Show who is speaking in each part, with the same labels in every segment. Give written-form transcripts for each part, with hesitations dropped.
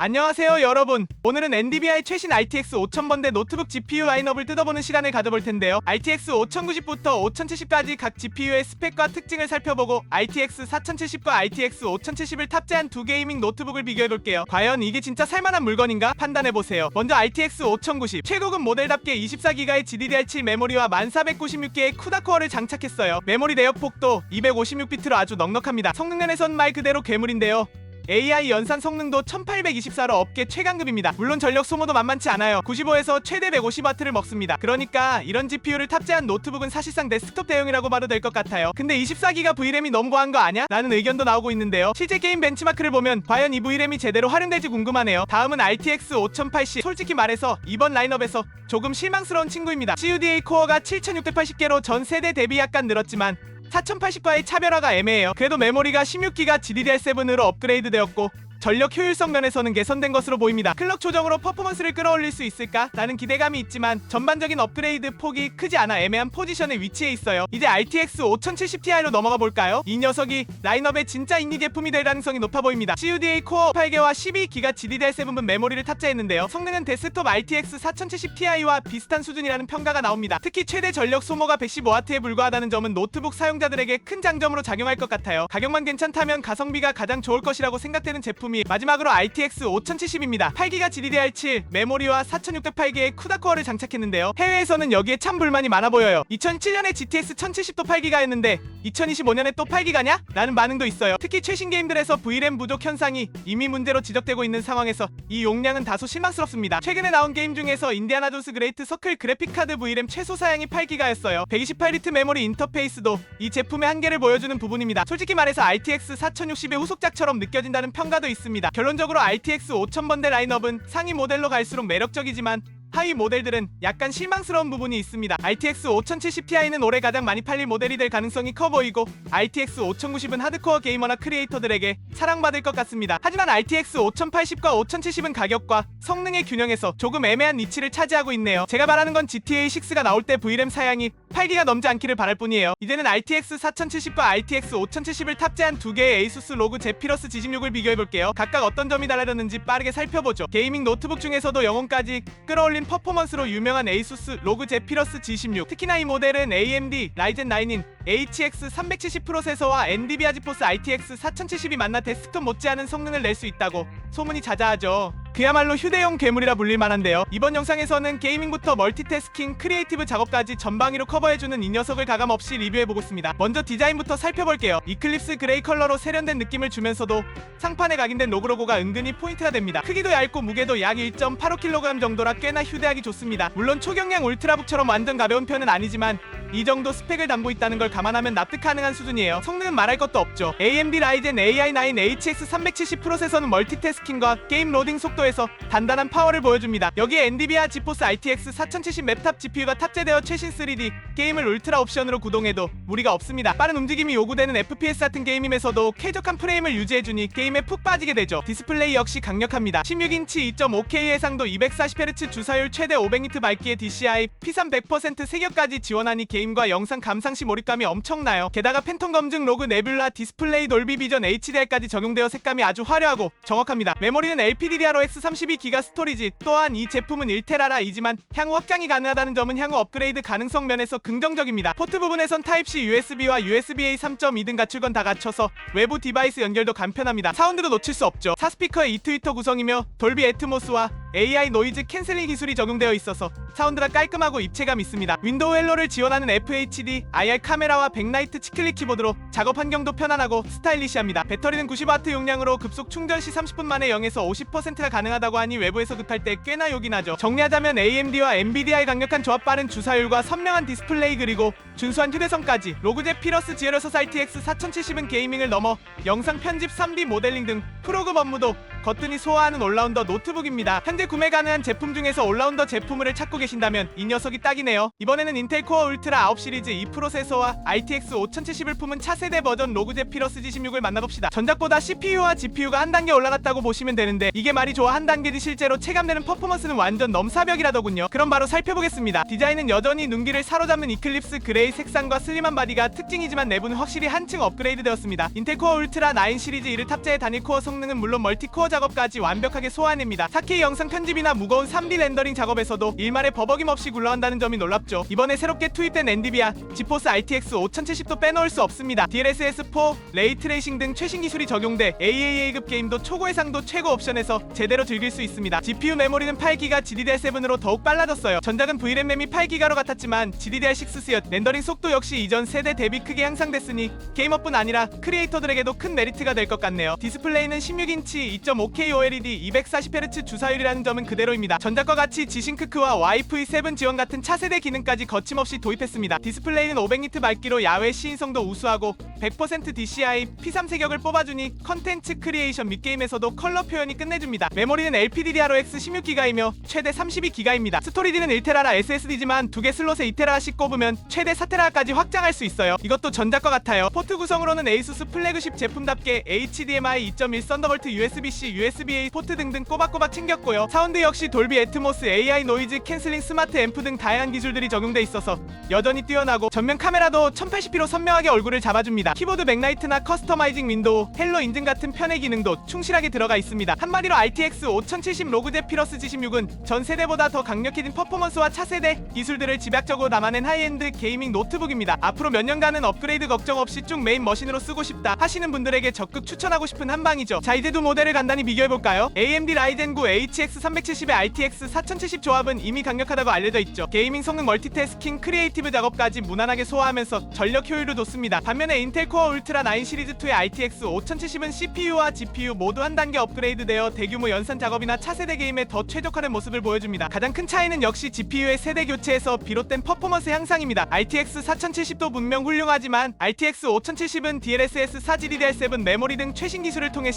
Speaker 1: 안녕하세요 여러분. 오늘은 NDVI 최신 RTX 5000번대 노트북 GPU 라인업을 뜯어보는 시간을 가져볼 텐데요. RTX 5090부터 5070까지 각 GPU의 스펙과 특징을 살펴보고 RTX 4070과 RTX 5070을 탑재한 두 게이밍 노트북을 비교해볼게요. 과연 이게 진짜 살만한 물건인가 판단해보세요. 먼저 RTX 5090 최고급 모델답게 24기가의 GDDR7 메모리와 1496개의 쿠다 코어를 장착했어요. 메모리 내역폭도 256비트로 아주 넉넉합니다. 성능면에선 말 그대로 괴물인데요. AI 연산 성능도 1824로 업계 최강급입니다. 물론 전력 소모도 만만치 않아요. 95에서 최대 150W를 먹습니다. 그러니까 이런 GPU를 탑재한 노트북은 사실상 데스크톱 대용이라고 봐도 될 것 같아요. 근데 24기가 V램이 너무 과한 거 아냐? 라는 의견도 나오고 있는데요. 실제 게임 벤치마크를 보면 과연 이 V램이 제대로 활용될지 궁금하네요. 다음은 RTX 5080. 솔직히 말해서 이번 라인업에서 조금 실망스러운 친구입니다. CUDA 코어가 7680개로 전 세대 대비 약간 늘었지만 4080과의 차별화가 애매해요. 그래도 메모리가 16기가 GDDR7으로 업그레이드 되었고 전력 효율성 면에서는 개선된 것으로 보입니다. 클럭 조정으로 퍼포먼스를 끌어올릴 수 있을까? 라는 기대감이 있지만 전반적인 업그레이드 폭이 크지 않아 애매한 포지션에 위치해 있어요. 이제 RTX 5070ti로 넘어가 볼까요? 이 녀석이 라인업의 진짜 인기 제품이 될 가능성이 높아 보입니다. CUDA 코어 8개와 12기가 GDDR7분 메모리를 탑재했는데요. 성능은 데스크톱 RTX 4070ti와 비슷한 수준이라는 평가가 나옵니다. 특히 최대 전력 소모가 115W에 불과하다는 점은 노트북 사용자들에게 큰 장점으로 작용할 것 같아요. 가격만 괜찮다면 가성비가 가장 좋을 것이라고 생각되는 제품 마지막으로 RTX 5070입니다. 8기가 GDDR7 메모리와 4608개의 쿠다 코어를 장착했는데요. 해외에서는 여기에 참 불만이 많아 보여요. 2007년에 GTX 1070도 8기가였는데 2025년에 또 8기가냐? 라는 반응도 있어요. 특히 최신 게임들에서 V램 부족 현상이 이미 문제로 지적되고 있는 상황에서 이 용량은 다소 실망스럽습니다. 최근에 나온 게임 중에서 인디아나 존스 그레이트 서클 그래픽카드 V램 최소 사양이 8기가였어요. 128비트 메모리 인터페이스도 이 제품의 한계를 보여주는 부분입니다. 솔직히 말해서 RTX 4060의 후속작처럼 느껴진다는 평가도 있습니다. 결론적으로 RTX 5000번대 라인업은 상위 모델로 갈수록 매력적이지만 하위 모델들은 약간 실망스러운 부분이 있습니다. RTX 5070ti는 올해 가장 많이 팔릴 모델이 될 가능성이 커 보이고 RTX 5090은 하드코어 게이머나 크리에이터들에게 사랑받을 것 같습니다. 하지만 RTX 5080과 5070은 가격과 성능의 균형에서 조금 애매한 위치를 차지하고 있네요. 제가 바라는 건 GTA 6가 나올 때 V램 사양이 8기가 넘지 않기를 바랄 뿐이에요. 이제는 RTX 4070과 RTX 5070을 탑재한 두 개의 ASUS 로그 제피러스 G16을 비교해볼게요. 각각 어떤 점이 달라졌는지 빠르게 살펴보죠. 게이밍 노트북 중에서도 영혼까지 끌어올린 퍼포먼스로 유명한 ASUS 로그 제피러스 G16. 특히나 이 모델은 AMD 라이젠 9인 HX 370 프로세서와 NVIDIA 지포스 RTX 4070이 만나 데스크톱 못지않은 성능을 낼 수 있다고 소문이 자자하죠. 그야말로 휴대용 괴물이라 불릴만한데요. 이번 영상에서는 게이밍부터 멀티태스킹, 크리에이티브 작업까지 전방위로 커버해주는 이 녀석을 가감없이 리뷰해보겠습니다. 먼저 디자인부터 살펴볼게요. 이클립스 그레이 컬러로 세련된 느낌을 주면서도 상판에 각인된 로고가 은근히 포인트가 됩니다. 크기도 얇고 무게도 약 1.85kg 정도라 꽤나 휴대하기 좋습니다. 물론 초경량 울트라북처럼 완전 가벼운 편은 아니지만 이 정도 스펙을 담고 있다는 걸 감안하면 납득 가능한 수준이에요. 성능은 말할 것도 없죠. AMD 라이젠 AI9 HX 370 프로세서는 멀티태스킹과 게임 로딩 속도에서 단단한 파워를 보여줍니다. 여기에 엔비디아 지포스 RTX 4070 맵탑 GPU가 탑재되어 최신 3D 게임을 울트라 옵션으로 구동해도 무리가 없습니다. 빠른 움직임이 요구되는 FPS 같은 게임임에서도 쾌적한 프레임을 유지해주니 게임에 푹 빠지게 되죠. 디스플레이 역시 강력합니다. 16인치 2.5K 해상도 240Hz 주사율 최대 500니트 밝기의 DCI P3 100% 색역까지 지원하니 게임과 영상 감상 시 몰입감이 엄청나요. 게다가 팬텀 검증 로그 네뷸라 디스플레이 돌비 비전 HDR까지 적용되어 색감이 아주 화려하고 정확합니다. 메모리는 LPDDR5X 32기가 스토리지. 또한 이 제품은 1테라이지만 향후 확장이 가능하다는 점은 향후 업그레이드 가능성 면에서 긍정적입니다. 포트 부분에선 타입C USB와 USB-A 3.2 등 갖출 건 다 갖춰서 외부 디바이스 연결도 간편합니다. 사운드도 놓칠 수 없죠. 4스피커의 2트위터 구성이며 돌비 애트모스와 AI 노이즈 캔슬링 기술이 적용되어 있어서 사운드가 깔끔하고 입체감 있습니다. 윈도우 헬로를 지원하는 FHD, IR 카메라와 백라이트 치클릭 키보드로 작업 환경도 편안하고 스타일리시합니다. 배터리는 90W 용량으로 급속 충전 시 30분 만에 0에서 50%가 가능하다고 하니 외부에서 급할 때 꽤나 요긴하죠. 정리하자면 AMD와 NVIDIA의 강력한 조합, 빠른 주사율과 선명한 디스플레이 그리고 준수한 휴대성까지 로그 제피러스 G16 RTX 4070은 게이밍을 넘어 영상 편집, 3D 모델링 등 프로그램 업무도 거뜬히 소화하는 올라운더 노트북입니다. 현재 구매 가능한 제품 중에서 올라운더 제품을 찾고 계신다면 이 녀석이 딱이네요. 이번에는 인텔 코어 울트라 9 시리즈 2 프로세서와 RTX 5070을 품은 차세대 버전 로그 제피러스 G16을 만나봅시다. 전작보다 CPU와 GPU가 한 단계 올라갔다고 보시면 되는데 이게 말이 좋아 한 단계지 실제로 체감되는 퍼포먼스는 완전 넘사벽이라더군요. 그럼 바로 살펴보겠습니다. 디자인은 여전히 눈길을 사로잡는 이클립스 그레이 색상과 슬림한 바디가 특징이지만 내부는 확실히 한층 업그레이드 되었습니다. 인텔 코어 울트라 9 시리즈 1을 탑재해 단일 코어 성능은 물론 멀티코어 작업까지 완벽하게 소화해냅니다. 4K 영상 편집이나 무거운 3D 렌더링 작업에서도 일말의 버벅임 없이 굴러간다는 점이 놀랍죠. 이번에 새롭게 투입된 엔비디아 지포스 RTX 5070도 빼놓을 수 없습니다. DLSS4, 레이트레이싱 등 최신 기술이 적용돼 AAA급 게임도 초고해상도 최고 옵션에서 제대로 즐길 수 있습니다. GPU 메모리는 8기가 GDDR7으로 더욱 빨라졌어요. 전작은 VRAM 램이 8기가로 같았지만 GDDR6였 렌더링 속도 역시 이전 세대 대비 크게 향상됐으니 게이머뿐 아니라 크리에이터들에게도 큰 메리트가 될 것 같네요. 디스플레이는 16인치 2.5K OLED 240Hz 주사율이라는 점은 그대로입니다. 전작과 같이 G싱크크와 Wi-Fi 7 지원 같은 차세대 기능까지 거침없이 도입했습니다. 디스플레이는 500니트 밝기로 야외 시인성도 우수하고 100% DCI P3 색역을 뽑아주니 컨텐츠 크리에이션 및 게임에서도 컬러 표현이 끝내줍니다. 메모리는 LPDDR5X 16기가이며 최대 32기가입니다. 스토리지는 1테라라 SSD지만 두 개 슬롯에 2테라씩 꼽으면 최대 4테라까지 확장할 수 있어요. 이것도 전작과 같아요. 포트 구성으로는 에이수스 플래그십 제품답게 HDMI 2.1 썬더볼트 USB-C, USB-A 포트 등등 꼬박꼬박 챙겼고요. 사운드 역시 돌비 애트모스, AI 노이즈 캔슬링, 스마트 앰프 등 다양한 기술들이 적용돼 있어서 여전히 뛰어나고 전면 카메라도 1080p로 선명하게 얼굴을 잡아줍니다. 키보드 맥라이트나 커스터마이징 윈도우, 헬로 인증 같은 편의 기능도 충실하게 들어가 있습니다. 한마디로 RTX 5070 로그 제피러스 G16은 전 세대보다 더 강력해진 퍼포먼스와 차세대 기술들을 집약적으로 담아낸 하이엔드 게이밍 노트북입니다. 앞으로 몇 년간은 업그레이드 걱정 없이 쭉 메인 머신으로 쓰고 싶다 하시는 분들에게 적극 추천하고 싶은 한방이죠. 자, 이제 두 모델을 간단히 비교해볼까요? AMD 라이젠 9 HX 370의 RTX 4070 조합은 이미 강력하다고 알려져 있죠. 게이밍 성능, 멀티태스킹, 크리에이티브 작업까지 무난하게 소화하면서 전력 효율도 좋습니다. 반면에 인텔 코어 울트라 9 시리즈2의 RTX 5070은 CPU와 GPU 모두 한 단계 업그레이드되어 대규모 연산 작업이나 차세대 게임에 더 최적화된 모습을 보여줍니다. 가장 큰 차이는 역시 GPU의 세대 교체에서 비롯된 퍼포먼스 향상입니다. RTX 4070도 분명 훌륭하지만 RTX 5070은 DLSS 4 GDDR7 메모리 등 최신 기술을 통해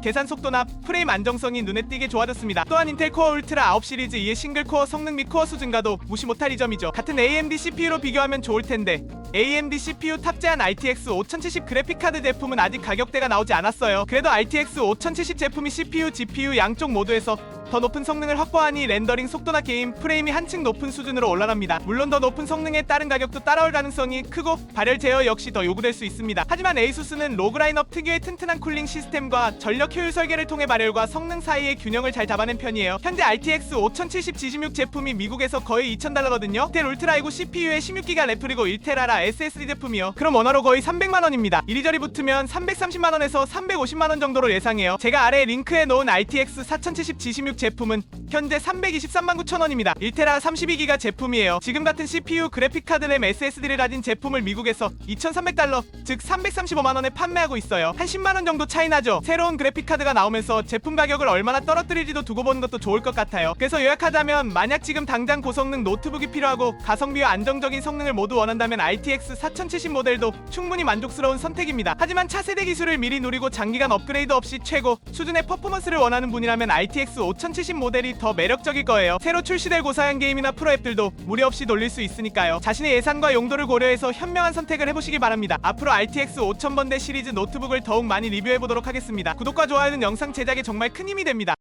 Speaker 1: 계산 속도나 프레임 안정성이 눈에 띄게 좋아졌습니다. 또한 인텔 코어 울트라 9 시리즈 이의 싱글 코어 성능 및 코어 수 증가도 무시 못할 이 점이죠. 같은 AMD CPU로 비교하면 좋을 텐데 AMD CPU 탑재한 RTX 5070 그래픽카드 제품은 아직 가격대가 나오지 않았어요. 그래도 RTX 5070 제품이 CPU, GPU 양쪽 모두에서 더 높은 성능을 확보하니 렌더링 속도나 게임 프레임이 한층 높은 수준으로 올라갑니다. 물론 더 높은 성능에 따른 가격도 따라올 가능성이 크고 발열 제어 역시 더 요구될 수 있습니다. 하지만 에이수스는 로그 라인업 특유의 튼튼한 쿨링 시스템과 전력 효율 설계를 통해 발열과 성능 사이의 균형을 잘 잡아낸 편이에요. 현재 RTX 5070 G16 제품이 미국에서 거의 $2,000거든요. 인텔 울트라 i9 CPU에 16기가 램프리고 1테라라 SSD 제품이요. 그럼 원화로 거의 300만원입니다. 이리저리 붙으면 330만원에서 350만원 정도로 예상해요. 제가 아래 링크해 놓은 RTX 4070 G16 제품은 현재 323만 9천원입니다. 1테라 32기가 제품이에요. 지금 같은 CPU, 그래픽카드 램, SSD를 가진 제품을 미국에서 $2,300, 즉 335만원에 판매하고 있어요. 한 10만원 정도 차이 나죠. 새로운 그래픽카드가 나오면서 제품 가격을 얼마나 떨어뜨릴지도 두고 보는 것도 좋을 것 같아요. 그래서 요약하자면 만약 지금 당장 고성능 노트북이 필요하고 가성비와 안정적인 성능을 모두 원한다면 RTX 4070 모델도 충분히 만족스러운 선택입니다. 하지만 차세대 기술을 미리 누리고 장기간 업그레이드 없이 최고 수준의 퍼포먼스를 원하는 분이라면 RTX 5070 모델이 더 매력적일 거예요. 새로 출시될 고사양 게임이나 프로 앱들도 무리 없이 돌릴 수 있으니까요. 자신의 예산과 용도를 고려해서 현명한 선택을 해보시기 바랍니다. 앞으로 RTX 5000번대 시리즈 노트북을 더욱 많이 리뷰해보도록 하겠습니다. 구독과 좋아요는 영상 제작에 정말 큰 힘이 됩니다.